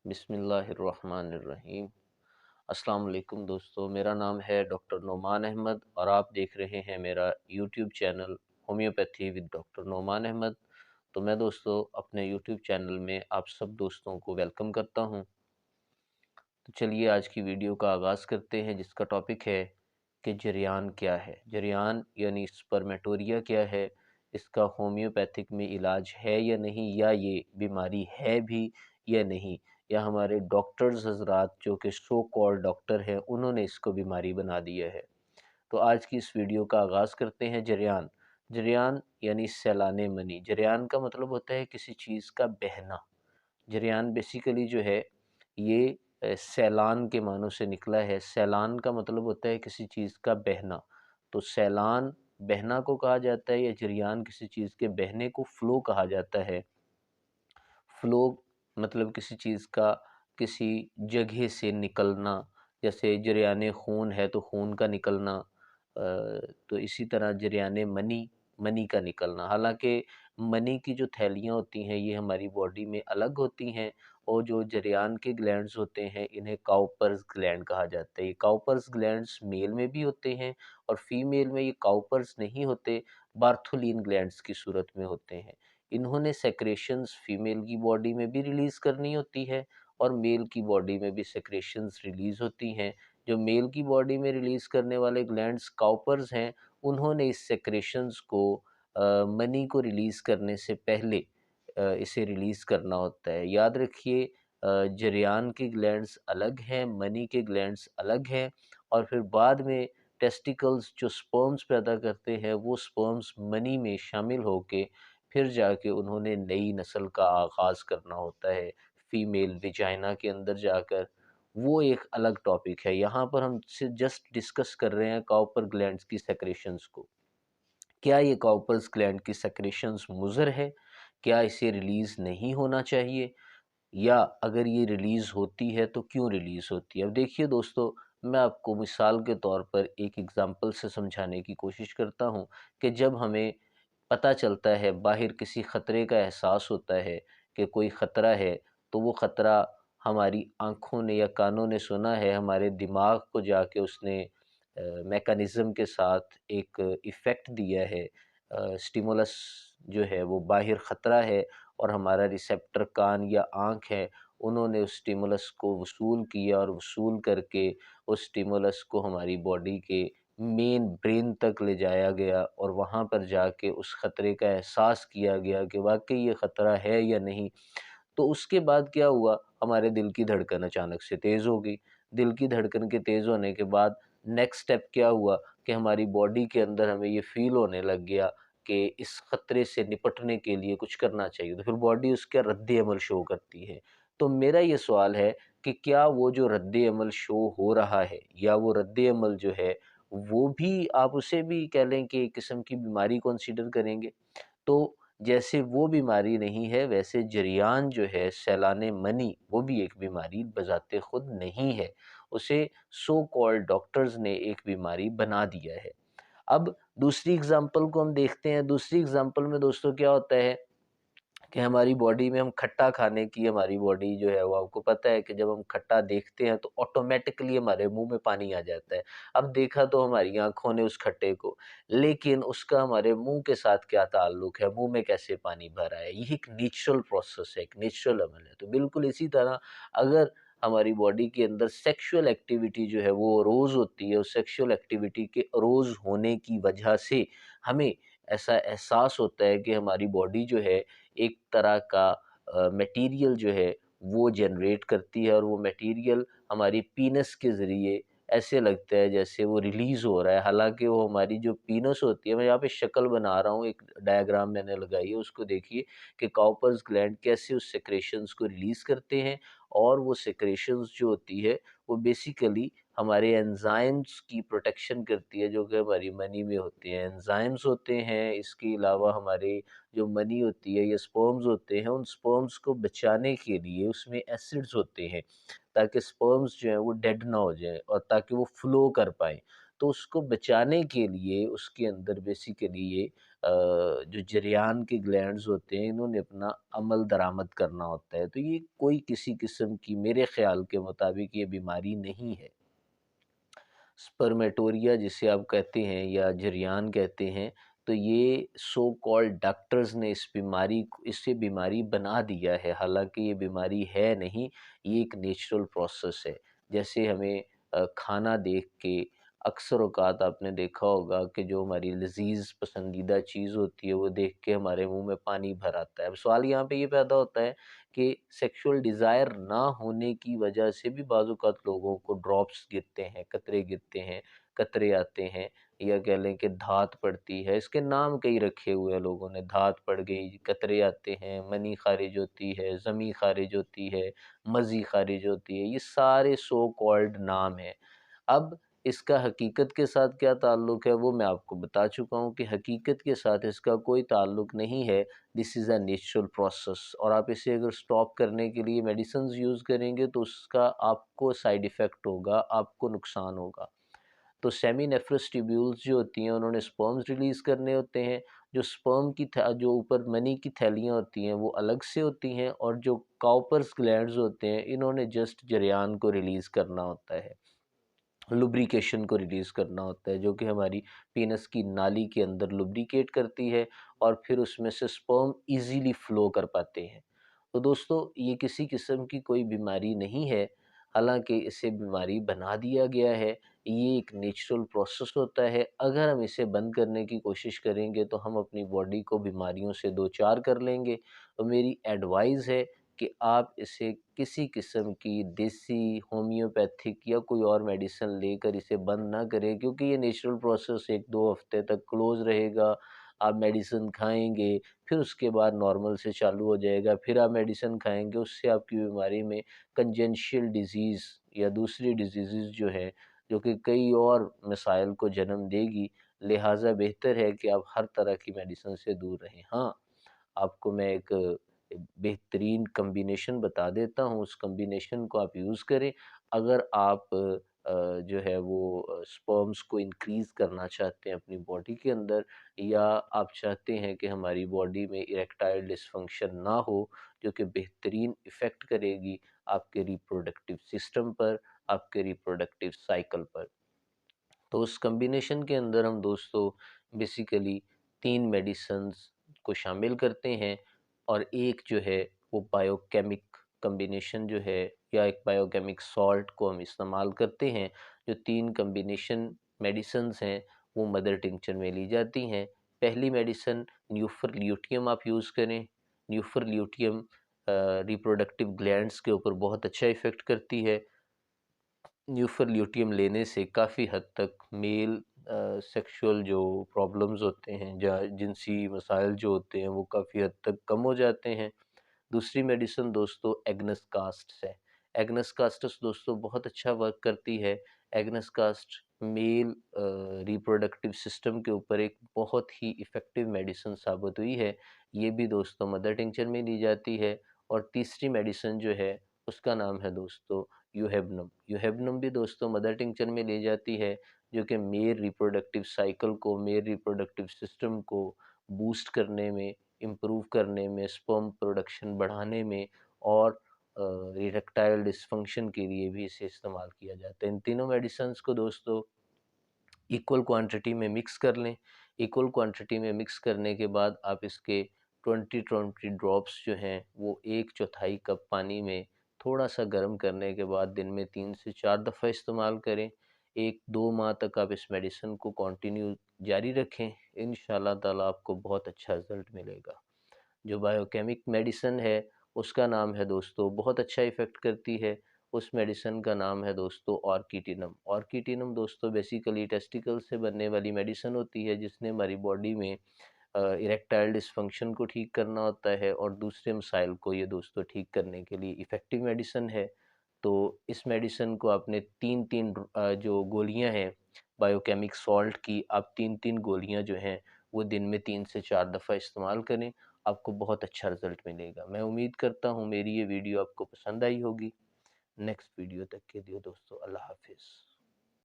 बिस्मिल्लाहिर्रहमानिर्रहीम। अस्सलाम वालेकुम दोस्तों, मेरा नाम है डॉक्टर नोमान अहमद और आप देख रहे हैं मेरा YouTube channel homeopathy with doctor Noman Ahmed. तो मैं दोस्तों अपने यूट्यूब चैनल में आप सब दोस्तों को वेलकम करता हूं। तो चलिए आज की वीडियो का आगाज़ करते हैं, जिसका टॉपिक है कि जरियान क्या है। जरियान यानी स्पर्मेटोरिया क्या है, इसका होम्योपैथिक में इलाज है या नहीं, या ये बीमारी है भी या नहीं, या हमारे डॉक्टर्स हजरात जो कि सो कॉल्ड डॉक्टर हैं उन्होंने इसको बीमारी बना दिया है। तो आज की इस वीडियो का आगाज़ करते हैं। जरियान जरियान यानी सैलाने मनी। जरियान का मतलब होता है किसी चीज़ का बहना। जरियान बेसिकली जो है ये सैलान के मानों से निकला है। सैलान का मतलब होता है किसी चीज़ का बहना। तो सैलान बहना को कहा जाता है, या जरियान किसी चीज़ के बहने को फ़्लो कहा जाता है। फ़्लो मतलब किसी चीज़ का किसी जगह से निकलना, जैसे जरियाने खून है तो खून का निकलना। तो इसी तरह जरियाने मनी, मनी का निकलना। हालाँकि मनी की जो थैलियाँ होती हैं ये हमारी बॉडी में अलग होती हैं, और जो जरियान के ग्लैंड्स होते हैं इन्हें काउपर्स ग्लैंड कहा जाता है। ये काउपर्स ग्लैंड्स मेल में भी होते हैं और फीमेल में ये काउपर्स नहीं होते, बार्थोलिन ग्लैंड्स की सूरत में होते हैं। इन्होंने सेक्रेशंस फीमेल की बॉडी में भी रिलीज़ करनी होती है और मेल की बॉडी में भी सेक्रेशंस रिलीज़ होती हैं। जो मेल की बॉडी में रिलीज़ करने वाले ग्लैंड्स काउपर्स हैं, उन्होंने इस सेक्रेशंस को मनी को रिलीज़ करने से पहले इसे रिलीज़ करना होता है। याद रखिए, जरियान के ग्लैंड्स अलग हैं, मनी के ग्लैंड्स अलग हैं, और फिर बाद में टेस्टिकल्स जो स्पर्म्स पैदा करते हैं वो स्पर्म्स मनी में शामिल होके फिर जाके उन्होंने नई नस्ल का आगाज़ करना होता है फीमेल विजाइना के अंदर जाकर। वो एक अलग टॉपिक है। यहाँ पर हम जस्ट डिस्कस कर रहे हैं कॉपर ग्लैंड्स की सेक्रेशंस को। क्या ये कॉपर्स ग्लैंड की सेक्रेशंस मुज़र है? क्या इसे रिलीज़ नहीं होना चाहिए? या अगर ये रिलीज़ होती है तो क्यों रिलीज़ होती है? अब देखिए दोस्तों, मैं आपको मिसाल के तौर पर एक एग्ज़ाम्पल से समझाने की कोशिश करता हूँ कि जब हमें पता चलता है, बाहर किसी ख़तरे का एहसास होता है कि कोई ख़तरा है, तो वो ख़तरा हमारी आँखों ने या कानों ने सुना है, हमारे दिमाग को जाके उसने मैकेनिज़्म के साथ एक इफ़ेक्ट दिया है। स्टिमुलस जो है वो बाहर ख़तरा है, और हमारा रिसेप्टर कान या आँख है, उन्होंने उस स्टिमुलस को वसूल किया, और वसूल करके उस स्टिमुलस को हमारी बॉडी के मेन ब्रेन तक ले जाया गया, और वहाँ पर जाके उस ख़तरे का एहसास किया गया कि वाक़ई ये ख़तरा है या नहीं। तो उसके बाद क्या हुआ, हमारे दिल की धड़कन अचानक से तेज़ हो गई। दिल की धड़कन के तेज़ होने के बाद नेक्स्ट स्टेप क्या हुआ कि हमारी बॉडी के अंदर हमें ये फ़ील होने लग गया कि इस ख़तरे से निपटने के लिए कुछ करना चाहिए। तो फिर बॉडी उसका रद्द-ए-अमल शो करती है। तो मेरा ये सवाल है कि क्या वो जो रद्द-ए-अमल शो हो रहा है, या वो रद्द-ए-अमल जो है, वो भी आप उसे भी कह लें कि एक किस्म की बीमारी कंसीडर करेंगे? तो जैसे वो बीमारी नहीं है, वैसे जरियान जो है, सैलाने मनी, वो भी एक बीमारी बज़ाते खुद नहीं है। उसे सो कॉल्ड डॉक्टर्स ने एक बीमारी बना दिया है। अब दूसरी एग्ज़ाम्पल को हम देखते हैं। दूसरी एग्ज़ाम्पल में दोस्तों क्या होता है कि हमारी बॉडी में हम खट्टा खाने की, हमारी बॉडी जो है वो आपको पता है कि जब हम खट्टा देखते हैं तो ऑटोमेटिकली हमारे मुंह में पानी आ जाता है। अब देखा तो हमारी आंखों ने उस खट्टे को, लेकिन उसका हमारे मुंह के साथ क्या ताल्लुक है, मुंह में कैसे पानी भर आया? ये एक नेचुरल प्रोसेस है, एक नेचुरल अमल है। तो बिल्कुल इसी तरह अगर हमारी बॉडी के अंदर सेक्सुअल एक्टिविटी जो है वो रोज़ होती है, उस सेक्सुअल एक्टिविटी के रोज़ होने की वजह से हमें ऐसा एहसास होता है कि हमारी बॉडी जो है एक तरह का मटेरियल जो है वो जनरेट करती है, और वो मटेरियल हमारी पीनस के ज़रिए ऐसे लगता है जैसे वो रिलीज़ हो रहा है। हालाँकि वो हमारी जो पीनस होती है, मैं यहाँ पे शक्ल बना रहा हूँ, एक डायग्राम मैंने लगाई है, उसको देखिए कि काउपर्स ग्लैंड कैसे उस सेक्रेशंस को रिलीज़ करते हैं, और वो सेक्रेशंस जो होती है वो बेसिकली हमारे एंजाइम्स की प्रोटेक्शन करती है, जो कि हमारी मनी में होते हैं। एंजाइम्स होते हैं, इसके अलावा हमारे जो मनी होती है या स्पर्म्स होते हैं, उन स्पर्म्स को बचाने के लिए उसमें एसिड्स होते हैं, ताकि स्पर्म्स जो हैं वो डेड ना हो जाएँ और ताकि वो फ्लो कर पाएँ। तो उसको बचाने के लिए उसके अंदर बेसिकली ये जो जरियान के ग्लैंड्स होते हैं इन्होंने अपना अमल दरामद करना होता है। तो ये कोई किसी किस्म की मेरे ख़्याल के मुताबिक ये बीमारी नहीं है। स्पर्मेटोरिया जिसे आप कहते हैं या जरियान कहते हैं, तो ये सो कॉल्ड डॉक्टर्स ने इसे बीमारी बना दिया है, हालाँकि ये बीमारी है नहीं, ये एक नेचुरल प्रोसेस है। जैसे हमें खाना देख के अक्सर औक़ात आपने देखा होगा कि जो हमारी लज़ीज़ पसंदीदा चीज़ होती है, वो देख के हमारे मुँह में पानी भर आता है। अब सवाल यहाँ पे ये पैदा होता है कि सेक्सुअल डिज़ायर ना होने की वजह से भी बाज़ औक़ात लोगों को ड्रॉप्स गिरते हैं, कतरे गिरते हैं, कतरे आते हैं या कह लें कि धात पड़ती है। इसके नाम कई रखे हुए हैं लोगों ने, धात पड़ गई, कतरे आते हैं, मनी ख़ारिज होती है, ज़मी ख़ारिज होती है, मज़ी ख़ारिज होती है, ये सारे सो कॉल्ड नाम हैं। अब इसका हकीकत के साथ क्या ताल्लुक़ है वो मैं आपको बता चुका हूँ कि हकीकत के साथ इसका कोई ताल्लुक़ नहीं है। This is a natural process और आप इसे अगर स्टॉप करने के लिए मेडिसिन्स यूज़ करेंगे तो उसका आपको साइड इफ़ेक्ट होगा, आपको नुकसान होगा। तो सेमीनेफ्रस ट्यूब्यूल्स जो होती हैं उन्होंने स्पर्म्स रिलीज़ करने होते हैं, जो ऊपर मनी की थैलियाँ होती हैं वो अलग से होती हैं और जो काउपर्स ग्लैंड्स होते हैं इन्होंने जस्ट जरियान को रिलीज़ करना होता है। लुब्रिकेशन को रिलीज़ करना होता है, जो कि हमारी पीनस की नाली के अंदर लुब्रिकेट करती है और फिर उसमें से स्पर्म ईज़िली फ़्लो कर पाते हैं। तो दोस्तों ये किसी किस्म की कोई बीमारी नहीं है, हालाँकि इसे बीमारी बना दिया गया है। ये एक नेचुरल प्रोसेस होता है, अगर हम इसे बंद करने की कोशिश करेंगे तो हम अपनी बॉडी को बीमारियों से दो-चार कर लेंगे। तो मेरी एडवाइस है कि आप इसे किसी किस्म की देसी, होम्योपैथिक या कोई और मेडिसिन लेकर इसे बंद ना करें, क्योंकि ये नेचुरल प्रोसेस 1-2 हफ्ते तक क्लोज़ रहेगा। आप मेडिसिन खाएँगे, फिर उसके बाद नॉर्मल से चालू हो जाएगा, फिर आप मेडिसिन खाएँगे, उससे आपकी बीमारी में कंजेनिटल डिज़ीज़ या दूसरी डिज़ीज़ेज़ जो हैं, जो कि कई और मसाइल को जन्म देगी, लिहाज़ा बेहतर है कि आप हर तरह की मेडिसिन से दूर रहें। हाँ, आपको मैं एक बेहतरीन कॉम्बिनेशन बता देता हूँ, उस कॉम्बिनेशन को आप यूज़ करें। अगर आप जो है वो स्पर्म्स को इंक्रीज़ करना चाहते हैं अपनी बॉडी के अंदर या आप चाहते हैं कि हमारी बॉडी में इरेक्टाइल डिसफंक्शन ना हो, जो कि बेहतरीन इफ़ेक्ट करेगी आपके रिप्रोडक्टिव सिस्टम पर, आपके रिप्रोडक्टिव साइकिल पर। तो उस कॉम्बिनेशन के अंदर हम दोस्तों बेसिकली 3 मेडिसिन्स को शामिल करते हैं और एक जो है वो बायोकेमिक कॉम्बिनेशन जो है या एक बायोकेमिक सॉल्ट को हम इस्तेमाल करते हैं। जो 3 कॉम्बिनेशन मेडिसिन्स हैं वो मदर टिंचर में ली जाती हैं। पहली मेडिसिन न्यूफर ल्यूटियम आप यूज़ करें। न्यूफर ल्यूटियम रिप्रोडक्टिव ग्लैंड्स के ऊपर बहुत अच्छा इफ़ेक्ट करती है। न्यूफर ल्यूटियम लेने से काफ़ी हद तक मेल सेक्सुअल जो प्रॉब्लम्स होते हैं या जिनसी मसाइल जो होते हैं वो काफ़ी हद तक कम हो जाते हैं। दूसरी मेडिसिन दोस्तों एग्नेस कास्ट्स है। एग्नेस कास्ट्स दोस्तों बहुत अच्छा वर्क करती है। Agnes cast male reproductive system के ऊपर एक बहुत ही इफ़ेक्टिव मेडिसिन साबित हुई है। ये भी दोस्तों मदर टिंचर में ली जाती है। और तीसरी मेडिसिन जो है उसका नाम है दोस्तों यूहेबनम। यूहेबनम भी दोस्तों मदर टिंचर में ली जाती है, जो कि मेल रिप्रोडक्टिव साइकिल को, मेल रिप्रोडक्टिव सिस्टम को बूस्ट करने में, इम्प्रूव करने में, स्पर्म प्रोडक्शन बढ़ाने में और इरेक्टाइल डिसफंक्शन के लिए भी इसे इस्तेमाल किया जाता है। इन तीनों मेडिसिन्स को दोस्तों इक्वल क्वांटिटी में मिक्स कर लें। इक्वल क्वांटिटी में मिक्स करने के बाद आप इसके 20-20 ड्रॉप्स जो हैं वो 1/4 कप पानी में थोड़ा सा गर्म करने के बाद दिन में 3 से 4 दफ़ा इस्तेमाल करें। 1-2 माह तक आप इस मेडिसिन को कंटिन्यू जारी रखें। इंशाल्लाह ताला आपको बहुत अच्छा रिज़ल्ट मिलेगा। जो बायोकेमिक मेडिसिन है उसका नाम है दोस्तों, बहुत अच्छा इफ़ेक्ट करती है। उस मेडिसिन का नाम है दोस्तों ऑर्किटिनम। ऑर्किटिनम दोस्तों बेसिकली टेस्टिकल से बनने वाली मेडिसिन होती है, जिसने हमारी बॉडी में इरेक्टाइल डिसफंक्शन को ठीक करना होता है और दूसरे मसाइल को ये दोस्तों ठीक करने के लिए इफ़ेक्टिव मेडिसिन है। तो इस मेडिसिन को आपने 3-3 जो गोलियां हैं बायोकेमिक सॉल्ट की, आप 3-3 गोलियां जो हैं वो दिन में 3 से 4 दफ़ा इस्तेमाल करें। आपको बहुत अच्छा रिज़ल्ट मिलेगा। मैं उम्मीद करता हूँ मेरी ये वीडियो आपको पसंद आई होगी। नेक्स्ट वीडियो तक के लिए दोस्तों अल्लाह हाफ़िज़।